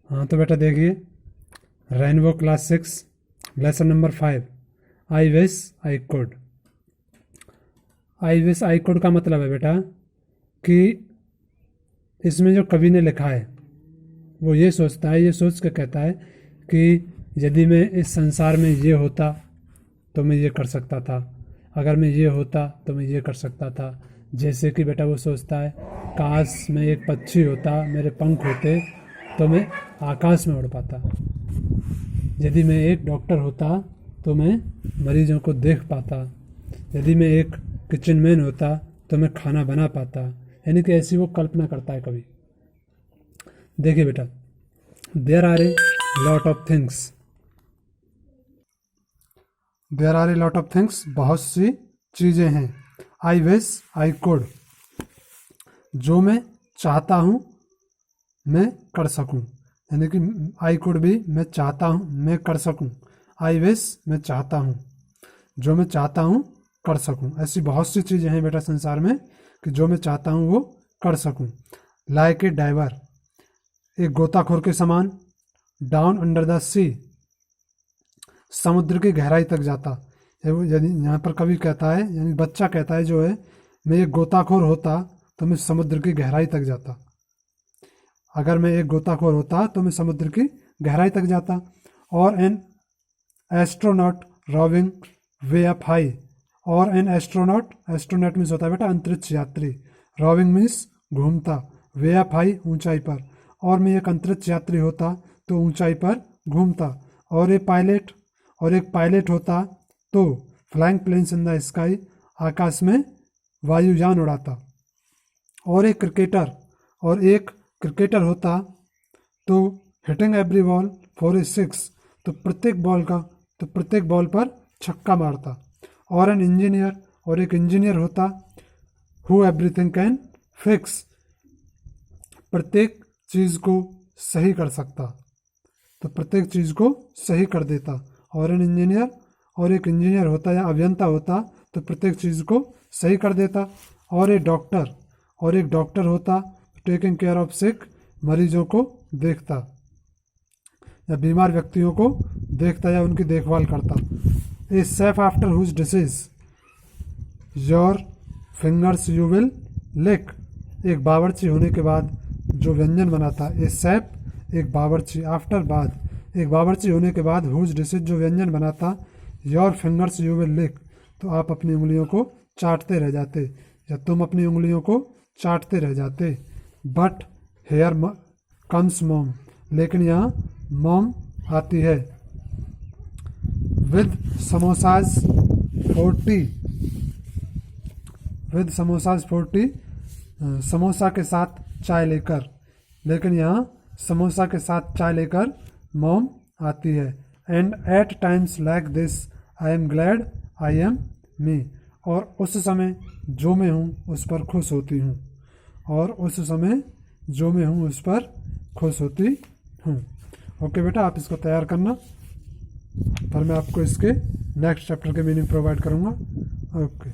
हाँ तो बेटा देखिए, rainbow class 6 lesson number 5, I wish I could. I wish I could का मतलब है बेटा कि इसमें जो कवि ने लिखा है वो ये सोचता है, ये सोच के कहता है कि यदि मैं इस संसार में ये होता तो मैं ये कर सकता था, अगर मैं ये होता तो मैं ये कर सकता था। जैसे कि बेटा वो सोचता है, काश मैं एक पक्षी होता, मेरे पंख होते तो मैं आकाश में उड़ पाता। यदि मैं एक डॉक्टर होता तो मैं मरीजों को देख पाता। यदि मैं एक किचन मैन होता तो मैं खाना बना पाता। यानी कि ऐसी वो कल्पना करता है कभी। देखिए बेटा, there are a lot of things, there are a lot of things, बहुत सी चीज़ें हैं। आई विश आई कुड, जो मैं चाहता हूँ मैं कर सकूँ। यानी कि आई कुड भी मैं चाहता हूँ मैं कर सकूँ। आई विश मैं चाहता हूँ, जो मैं चाहता हूँ कर सकूँ। ऐसी बहुत सी चीज़ें हैं बेटा संसार में कि जो मैं चाहता हूँ वो कर सकूँ। लाइक ए डाइवर, एक गोताखोर के समान। डाउन अंडर द सी, समुद्र की गहराई तक जाता। यदि यहाँ पर कवि कहता है, यानी बच्चा कहता है जो है, मैं एक गोताखोर होता तो मैं समुद्र की गहराई तक जाता। अगर मैं एक गोताखोर होता तो मैं समुद्र की गहराई तक जाता। और an astronaut roving way up high, और एन एस्ट्रोनॉट, एस्ट्रोनॉट मीन्स होता है बेटा अंतरिक्ष यात्री, रोविंग मीन्स घूमता, वे अप हाई ऊंचाई पर। और मैं एक अंतरिक्ष यात्री होता तो ऊंचाई पर घूमता। और एक पायलट होता तो flying planes in the sky, आकाश में वायुयान उड़ाता। और एक क्रिकेटर होता तो hitting every ball for a six, तो प्रत्येक बॉल पर छक्का मारता। और एन इंजीनियर, और एक इंजीनियर होता हु एवरीथिंग कैन फिक्स, प्रत्येक चीज़ को सही कर सकता, तो प्रत्येक चीज़ को सही कर देता। और एन इंजीनियर, और एक इंजीनियर होता या अभियंता होता तो प्रत्येक चीज़ को सही कर देता। और एक डॉक्टर होता टेकिंग केयर ऑफ सिक, मरीजों को देखता या बीमार व्यक्तियों को देखता या उनकी देखभाल करता। A chef after whose dishes your fingers you will lick, एक बावर्ची होने के बाद जो व्यंजन बनाता। ए शेफ, एक बावर्ची, आफ्टर बाद, एक बावर्ची होने के बाद, हुज डिशेज जो व्यंजन बनाता, योर फिंगर्स यू विल लिक, तो आप अपनी उंगलियों को चाटते रह जाते या तुम अपनी उंगलियों को चाटते रह जाते। बट हेयर कम्स मॉम, लेकिन यहाँ मॉम आती है। With samosas 40, with samosas 40, samosa के साथ चाय लेकर, लेकिन यहाँ समोसा के साथ चाय लेकर मॉम आती है। And at times like this I am glad I am me, और उस समय जो मैं हूँ उस पर खुश होती हूँ, और उस समय जो मैं हूँ उस पर खुश होती हूँ। ओके बेटा, आप इसको तैयार करना, फिर मैं आपको इसके नेक्स्ट चैप्टर के मीनिंग प्रोवाइड करूँगा। ओके।